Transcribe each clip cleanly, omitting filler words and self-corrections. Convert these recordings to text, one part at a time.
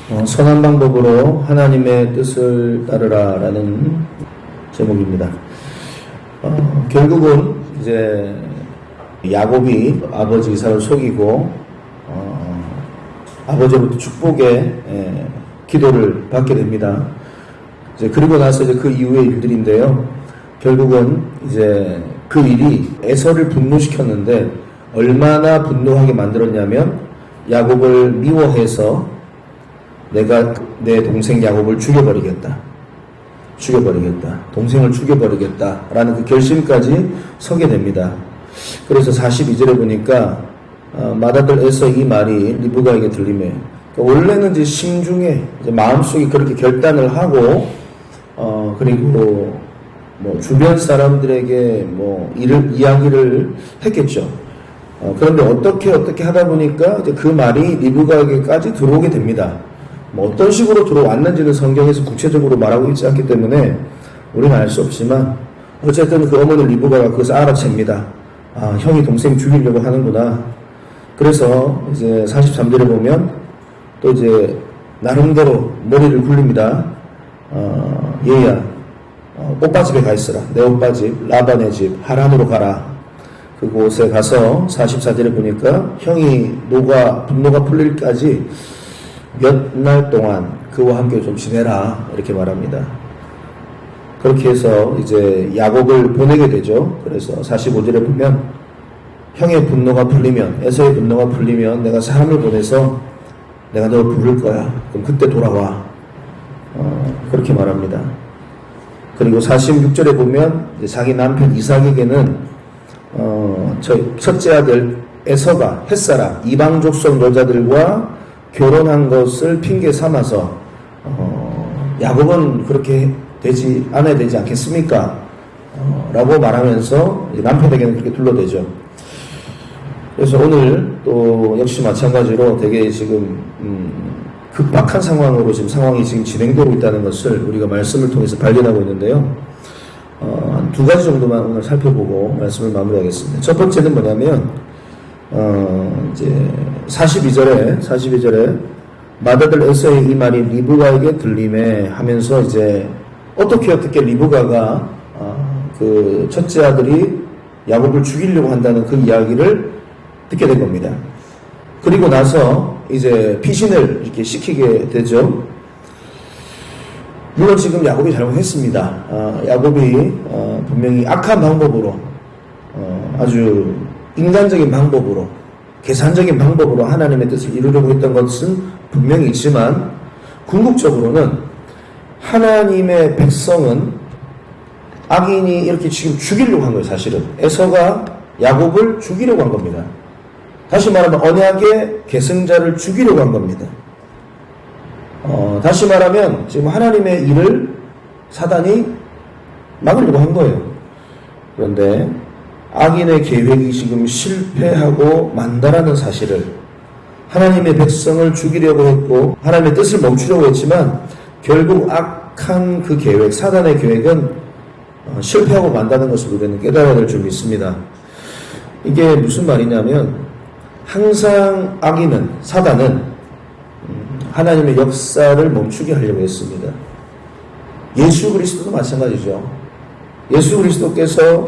선한 방법으로 하나님의 뜻을 따르라 라는 제목입니다. 결국은 이제 야곱이 아버지 이삭을 속이고 아버지로부터 축복의 기도를 받게 됩니다. 이제 그리고 나서 이제 그 이후의 일들인데요. 결국은 이제 그 일이 에서를 분노시켰는데 얼마나 분노하게 만들었냐면 야곱을 미워해서 내가 내 동생 야곱을 죽여버리겠다. 동생을 죽여버리겠다. 라는 그 결심까지 서게 됩니다. 그래서 42절에 보니까 맏아들 에서 이 말이 리브가에게 들리매, 원래는 이제 심중에 이제 마음속에 그렇게 결단을 하고 그리고 뭐 주변 사람들에게 뭐 이야기를 했겠죠. 그런데 어떻게 하다 보니까 이제 그 말이 리브가에게까지 들어오게 됩니다. 뭐 어떤 식으로 들어왔는지는 성경에서 구체적으로 말하고 있지 않기 때문에 우리는 알 수 없지만 어쨌든 그 어머니 리브가가 그것을 알아챕니다. 형이 동생 죽이려고 하는구나. 그래서 이제 43절에 보면 또 이제 나름대로 머리를 굴립니다. 얘야, 오빠집에 가 있어라. 내 오빠집 라반의 집 하란으로 가라. 그곳에 가서 44절에 보니까 형이 분노가 풀릴까지 몇 날 동안 그와 함께 좀 지내라 이렇게 말합니다. 그렇게 해서 이제 야곱을 보내게 되죠. 그래서 45절에 보면 형의 분노가 풀리면, 에서의 분노가 풀리면 내가 사람을 보내서 내가 널 부를 거야. 그럼 그때 돌아와. 그렇게 말합니다. 그리고 46절에 보면 이제 자기 남편 이삭에게는 첫째 아들 에서가 햇사람 이방 족속 여자들과 결혼한 것을 핑계 삼아서 야곱은 그렇게 않아야 되지 않겠습니까? 라고 말하면서 남편에게는 그렇게 둘러대죠. 그래서 오늘 또 역시 마찬가지로 되게 지금 급박한 상황으로 상황이 지금 진행되고 있다는 것을 우리가 말씀을 통해서 발견하고 있는데요. 한 두 가지 정도만 오늘 살펴보고 말씀을 마무리하겠습니다. 첫 번째는 뭐냐면 이제 42절에 맏아들 에서의 이 말이 리브가에게 들리매 하면서 이제 어떻게 리브가가 그 첫째 아들이 야곱을 죽이려고 한다는 그 이야기를 듣게 된 겁니다. 그리고 나서 이제 피신을 이렇게 시키게 되죠. 물론 지금 야곱이 잘못했습니다. 야곱이 분명히 악한 방법으로 아주 인간적인 방법으로 계산적인 방법으로 하나님의 뜻을 이루려고 했던 것은 분명히 있지만 궁극적으로는 하나님의 백성은 악인이 이렇게 지금 죽이려고 한 거예요. 사실은 에서가 야곱을 죽이려고 한 겁니다. 다시 말하면 언약의 계승자를 죽이려고 한 겁니다. 다시 말하면 지금 하나님의 일을 사단이 막으려고 한 거예요. 그런데 악인의 계획이 지금 실패하고 만다라는 사실을, 하나님의 백성을 죽이려고 했고 하나님의 뜻을 멈추려고 했지만 결국 악한 그 계획, 사단의 계획은 실패하고 만다는 것을 우리는 깨달아야 될 줄 믿습니다. 이게 무슨 말이냐면 항상 악인은, 사단은 하나님의 역사를 멈추게 하려고 했습니다. 예수 그리스도도 마찬가지죠. 예수 그리스도께서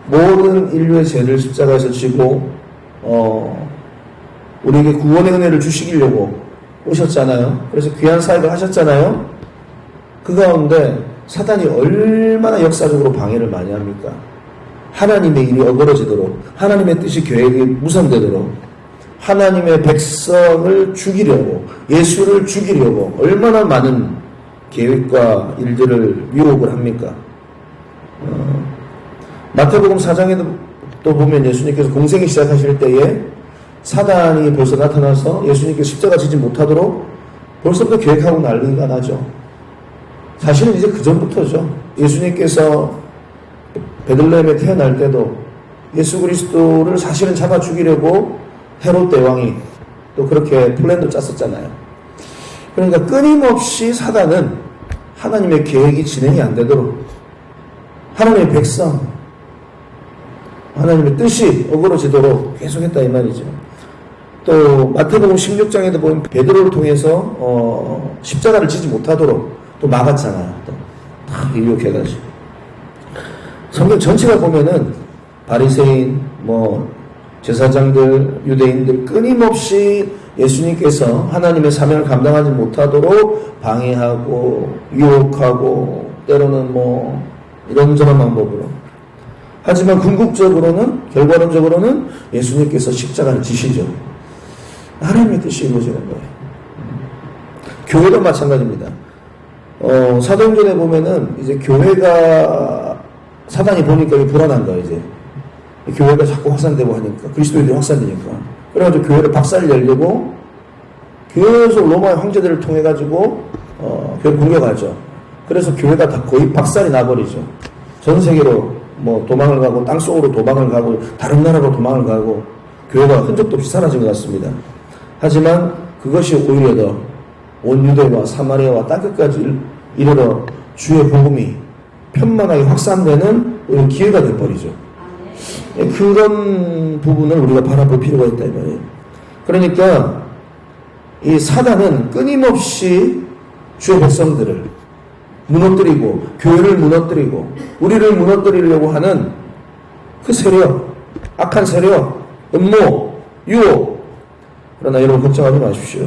모든 인류의 죄를 십자가에서 지고 우리에게 구원의 은혜를 주시려고 오셨잖아요. 그래서 귀한 사역을 하셨잖아요. 그 가운데 사단이 얼마나 역사적으로 방해를 많이 합니까? 하나님의 일이 어그러지도록, 하나님의 뜻이 계획이 무산되도록, 하나님의 백성을 죽이려고, 예수를 죽이려고 얼마나 많은 계획과 일들을 유혹을 합니까? 마태복음 4장에도 또 보면 예수님께서 공생이 시작하실 때에 사단이 벌써 나타나서 예수님께서 십자가 지지 못하도록 벌써부터 계획하고 난리가 나죠. 사실은 이제 그 전부터죠. 예수님께서 베들레헴에 태어날 때도 예수 그리스도를 사실은 잡아 죽이려고 헤롯 대왕이 또 그렇게 플랜도 짰었잖아요. 그러니까 끊임없이 사단은 하나님의 계획이 진행이 안 되도록, 하나님의 백성, 하나님의 뜻이 어그러지도록 계속했다 이 말이죠. 또 마태복음 16장에도 보면 베드로를 통해서 십자가를 지지 못하도록 또 막았잖아요. 또 다 유혹해가지고. 성경 전체가 보면은 바리새인, 제사장들, 유대인들 끊임없이 예수님께서 하나님의 사명을 감당하지 못하도록 방해하고 유혹하고 때로는 이런저런 방법으로. 하지만 궁극적으로는 결과론적으로는 예수님께서 십자가를 지시죠. 하나님의 뜻이 이루어지는 거예요. 교회도 마찬가지입니다. 사도행전에 보면은 이제 교회가 사단이 보니까 불안한 거예요. 이제 교회가 자꾸 확산되고 하니까 그리스도인들이 확산되니까 그래가지고 교회를 박살내려고 계속 로마의 황제들을 통해 가지고 교회 공격하죠. 그래서 교회가 다 거의 박살이 나버리죠. 전 세계로 도망을 가고 땅속으로 도망을 가고 다른 나라로 도망을 가고 교회가 흔적도 없이 사라진 것 같습니다. 하지만 그것이 오히려 더 온 유대와 사마리아와 땅끝까지 이르러 주의 복음이 편만하게 확산되는 기회가 돼버리죠. 그런 부분을 우리가 바라볼 필요가 있다 이 말이에요. 그러니까 이 사단은 끊임없이 주의 백성들을 무너뜨리고 교회를 무너뜨리고 우리를 무너뜨리려고 하는 그 세력, 악한 세력, 음모, 유혹. 그러나 여러분 걱정하지 마십시오.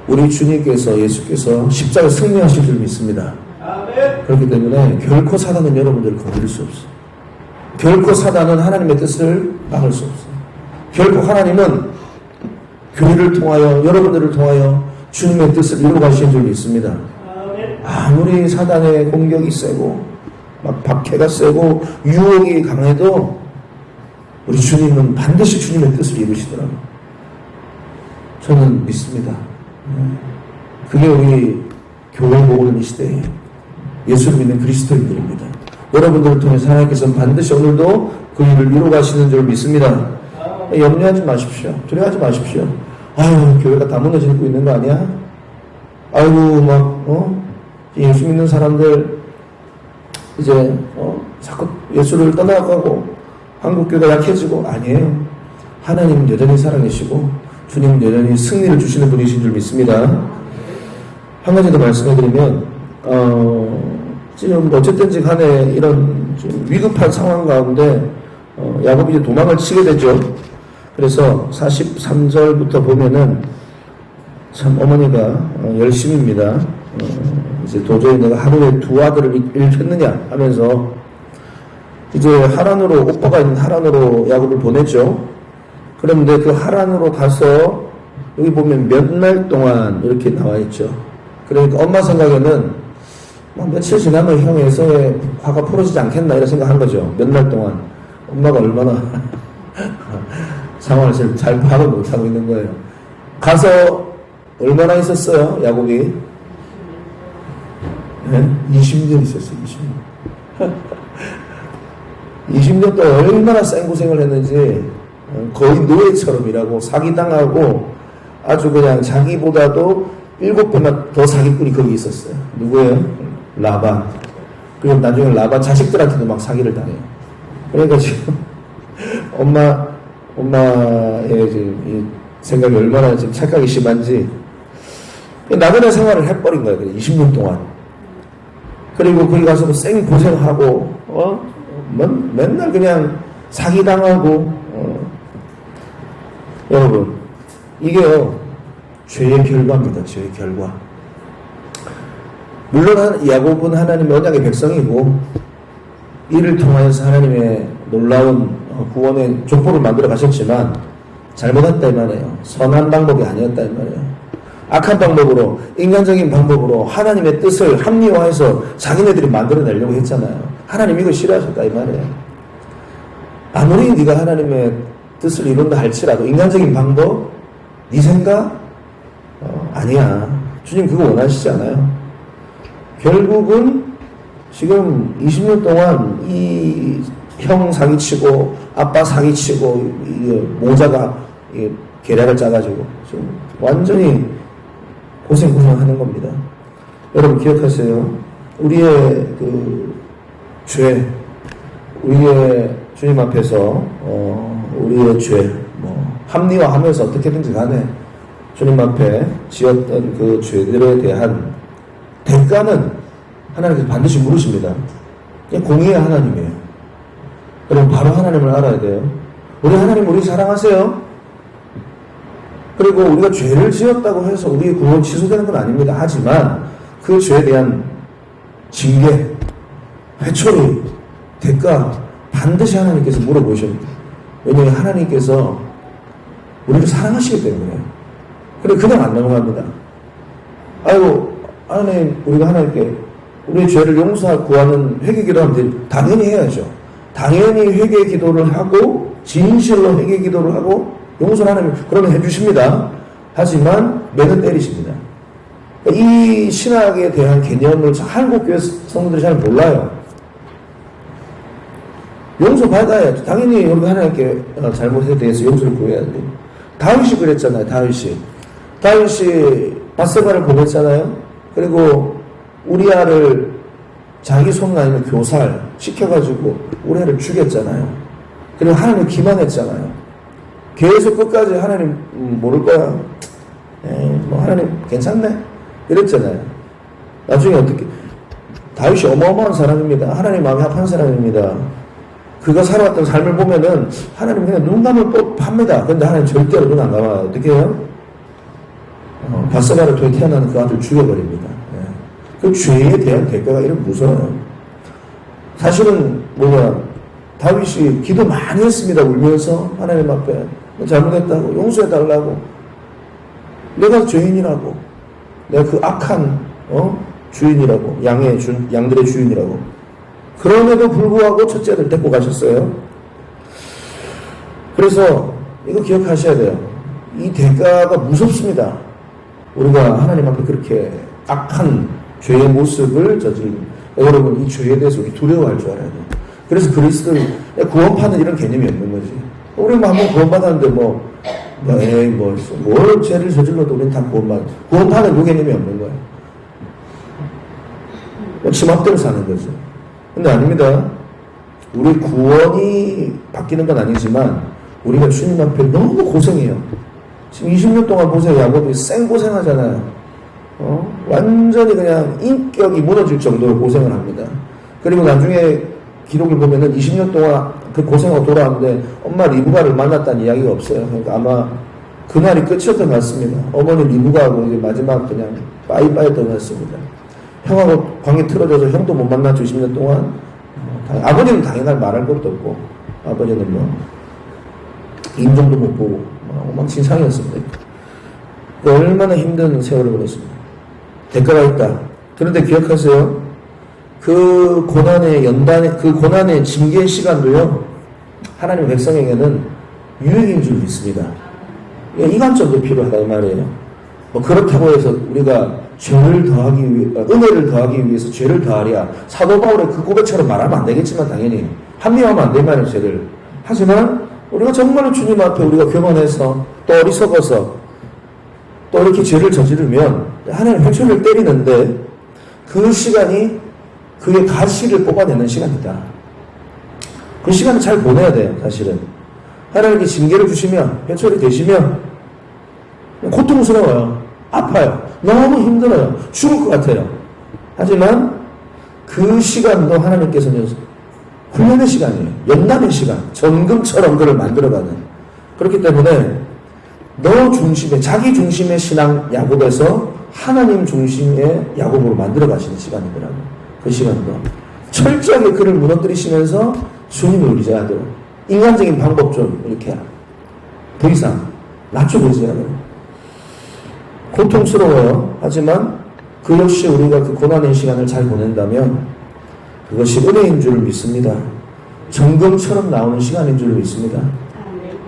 우리 주님께서 예수께서 십자가에 승리하실 줄 믿습니다. 그렇기 때문에 결코 사단은 여러분들을 건드릴 수 없어요. 결코 사단은 하나님의 뜻을 막을 수 없어요. 결코 하나님은 교회를 통하여 여러분들을 통하여 주님의 뜻을 이루어 가시는 줄 믿습니다. 아무리 사단의 공격이 세고 막 박해가 세고 유혹이 강해도 우리 주님은 반드시 주님의 뜻을 이루시더라고요. 저는 믿습니다. 그게 우리 교회 모으는 이 시대에 예수를 믿는 그리스도인들입니다. 여러분들을 통해서 하나님께서는 반드시 오늘도 그 일을 이루어 가시는 줄 믿습니다. 염려하지 마십시오. 두려워하지 마십시오. 아유, 교회가 다 무너지고 있는 거 아니야? 아이고, 예수 믿는 사람들, 이제, 자꾸 예수를 떠나가고, 한국교회가 약해지고, 아니에요. 하나님은 여전히 살아계시고, 주님은 여전히 승리를 주시는 분이신 줄 믿습니다. 한 가지 더 말씀해드리면, 지금 어쨌든지 간에 이런 좀 위급한 상황 가운데, 야곱이 이제 도망을 치게 되죠. 그래서 43절부터 보면은, 참 어머니가 열심입니다. 이제 도저히 내가 하루에 두 아들을 잃겠느냐 하면서 이제 하란으로 오빠가 있는 하란으로 야곱을 보냈죠. 그런데 그 하란으로 가서 여기 보면 몇 날 동안 이렇게 나와 있죠. 그러니까 엄마 생각에는 며칠 지나면 형에서의 화가 풀어지지 않겠나 이런 생각한 거죠. 몇 날 동안 엄마가 얼마나 상황을 잘 파악을 못하고 있는 거예요. 가서 얼마나 있었어요, 야곱이? 네? 20년 있었어요, 20년. 20년 동안 얼마나 생고생을 했는지, 거의 노예처럼 일하고, 사기당하고, 아주 그냥 자기보다도 7배나 더 사기꾼이 거기 있었어요. 누구예요? 라반. 그리고 나중에 라반 자식들한테도 막 사기를 당해요. 그러니까 지금, 엄마의 지금 이 생각이 얼마나 지금 착각이 심한지, 나그네 생활을 해버린 거예요. 20년 동안. 그리고 거기 가서 생 고생하고, 맨날 그냥 사기당하고, 여러분, 이게요, 죄의 결과입니다. 죄의 결과. 물론, 야곱은 하나님의 언약의 백성이고, 이를 통하여서 하나님의 놀라운 구원의 족보를 만들어 가셨지만, 잘못했다 이 말이에요. 선한 방법이 아니었다 이 말이에요. 악한 방법으로, 인간적인 방법으로 하나님의 뜻을 합리화해서 자기네들이 만들어내려고 했잖아요. 하나님 이거 싫어하셨다 이 말이에요. 아무리 네가 하나님의 뜻을 이룬다 할지라도 인간적인 방법, 네 생각? 아니야. 주님 그거 원하시지 않아요. 결국은 지금 20년 동안 이 형 사기치고 아빠 사기치고 모자가 계략을 짜가지고 지금 완전히 고생하는 겁니다. 여러분 기억하세요. 우리의 그 죄, 우리의 주님 앞에서 우리의 죄, 합리화하면서 어떻게든지 간에 주님 앞에 지었던 그 죄들에 대한 대가는 하나님께서 반드시 물으십니다. 공의의 하나님이에요. 여러분 바로 하나님을 알아야 돼요. 우리 하나님 우리 사랑하세요. 그리고 우리가 죄를 지었다고 해서 우리의 구원 취소되는 건 아닙니다. 하지만 그 죄에 대한 징계, 회초리, 대가 반드시 하나님께서 물어보십니다. 왜냐하면 하나님께서 우리를 사랑하시기 때문에. 그래 그냥 안 넘어갑니다. 아이고 하나님 우리가 하나님께 우리의 죄를 구하는 회개기도 하면 당연히 해야죠. 당연히 회개 기도를 하고 진실로 회개 기도를 하고 용서를 하나님 그러면 해주십니다. 하지만 매는 때리십니다. 이 신학에 대한 개념을 한국교회 성도들이 잘 몰라요. 용서받아야죠. 당연히 우리가 하나님께 잘못에 대해서 용서를 구해야 돼요. 다윗이 그랬잖아요. 다윗이 바세바를 보냈잖아요. 그리고 우리아를 자기 손 아니면 교살 시켜가지고 우리아를 죽였잖아요. 그리고 하나님 기만했잖아요. 계속 끝까지 하나님 모를 거야. 뭐 하나님 괜찮네. 이랬잖아요. 나중에 어떻게 다윗이 어마어마한 사람입니다. 하나님 마음이 합한 사람입니다. 그가 살아왔던 삶을 보면은 하나님 그냥 눈 감을 법합니다. 그런데 하나님 절대로 눈 안 감아요. 어떻게 해요? 바세바를 통해 태어나는 그 아들 죽여버립니다. 그 죄에 대한 대가가 이렇게 무서워요. 사실은 다윗이 기도 많이 했습니다. 울면서 하나님 앞에 잘못했다고 용서해달라고 내가 죄인이라고 내가 그 악한 주인이라고 양들의 주인이라고 그럼에도 불구하고 첫째 아들 데리고 가셨어요. 그래서 이거 기억하셔야 돼요. 이 대가가 무섭습니다. 우리가 하나님 앞에 그렇게 악한 죄의 모습을 저지른 여러분 이 죄에 대해서 우리 두려워할 줄 알아야 돼요. 그래서 그리스도의 구원파는 이런 개념이 없는 거지. 우리 뭐 한번 구원받았는데 뭘 죄를 저질러도 우리는 다 구원파는 그 개념이 없는 거예요. 지 맘대로 사는 거죠. 근데 아닙니다. 우리 구원이 바뀌는 건 아니지만 우리가 주님 앞에 너무 고생해요. 지금 20년 동안 보세요. 야곱이 생고생하잖아요. 완전히 그냥 인격이 무너질 정도로 고생을 합니다. 그리고 나중에 기록을 보면은 20년 동안 그 고생하고 돌아왔는데 엄마 리브가를 만났다는 이야기가 없어요. 그러니까 아마 그날이 끝이었던 것 같습니다. 어머니 리브가하고 이제 마지막 그냥 빠이빠이였던 것 같습니다. 형하고 관계 틀어져서 형도 못 만났죠. 20년 동안. 아버지는 당연히 말할 것도 없고 아버지는 인정도 못 보고 엉망진창이었습니다. 얼마나 힘든 세월을 보냈습니다. 대가가 있다. 그런데 기억하세요. 그 고난의 징계 시간도요, 하나님 백성에게는 유익인 줄 믿습니다. 이관점도 필요하다, 이 말이에요. 그렇다고 해서 우리가 은혜를 더하기 위해서 죄를 더하랴. 사도 바울의 그 고백처럼 말하면 안 되겠지만, 당연히. 합리화하면 안 될 말이에요, 죄를. 하지만, 우리가 정말로 주님 앞에 우리가 교만해서, 또 어리석어서, 또 이렇게 죄를 저지르면, 하나님 회초리를 때리는데, 그 시간이 그의 가시를 뽑아내는 시간이다. 그 시간을 잘 보내야 돼요, 사실은. 하나님께 징계를 주시면, 회초리 대시면, 고통스러워요. 아파요. 너무 힘들어요. 죽을 것 같아요. 하지만, 그 시간도 하나님께서는 훈련의 시간이에요. 연단의 시간. 전금처럼 그를 만들어가는. 그렇기 때문에, 너 중심의, 자기 중심의 신앙 야곱에서 하나님 중심의 야곱으로 만들어가시는 시간이더라고요. 그 시간도 철저하게 그를 무너뜨리시면서 주님을 의지하도록 인간적인 방법 좀 이렇게 더 이상 낮춰보지 않아요. 고통스러워요. 하지만 그 역시 우리가 그 고난의 시간을 잘 보낸다면 그것이 은혜인 줄 믿습니다. 정금처럼 나오는 시간인 줄 믿습니다.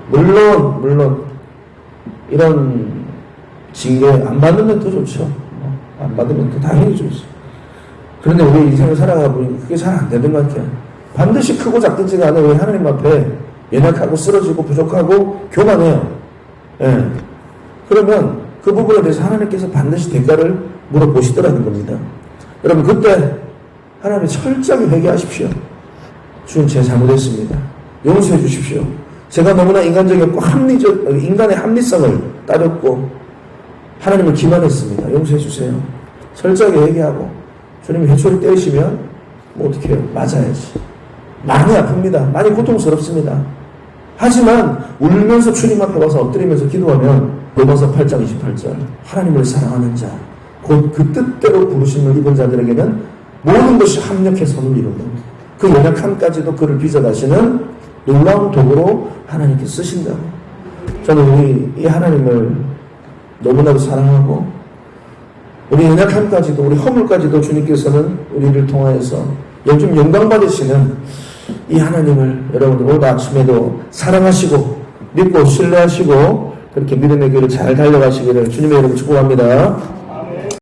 물론 이런 징계 안 받으면 더 좋죠. 안 받으면 더 당연히 좋죠. 그런데 우리 인생을 살아가 보니 그게 잘 안 되는 것 같아요. 반드시 크고 작든지 간에 우리 하나님 앞에 연약하고 쓰러지고 부족하고 교만해요. 예. 그러면 그 부분에 대해서 하나님께서 반드시 대가를 물어보시더라는 겁니다. 여러분 그때 하나님 철저하게 회개하십시오. 주님 제가 잘못했습니다. 용서해 주십시오. 제가 너무나 인간적이었고 인간의 합리성을 따졌고 하나님을 기만했습니다. 용서해 주세요. 철저하게 얘기하고 주님이 회초리 때리시면 뭐 어떻게 해요? 맞아야지. 많이 아픕니다. 많이 고통스럽습니다. 하지만 울면서 주님 앞에 와서 엎드리면서 기도하면 로마서 8장 28절 하나님을 사랑하는 자 곧 그 뜻대로 부르심을 입은 자들에게는 모든 것이 합력해서 선을 이룬다. 그 연약함까지도 그를 빚어가시는 놀라운 도구로 하나님께서 쓰신다고. 저는 이 하나님을 너무나도 사랑하고 우리 연약함까지도 우리 허물까지도 주님께서는 우리를 통하여서 요즘 영광 받으시는 이 하나님을 여러분들 오늘 아침에도 사랑하시고 믿고 신뢰하시고 그렇게 믿음의 길을 잘 달려가시기를 주님의 이름으로 축복합니다.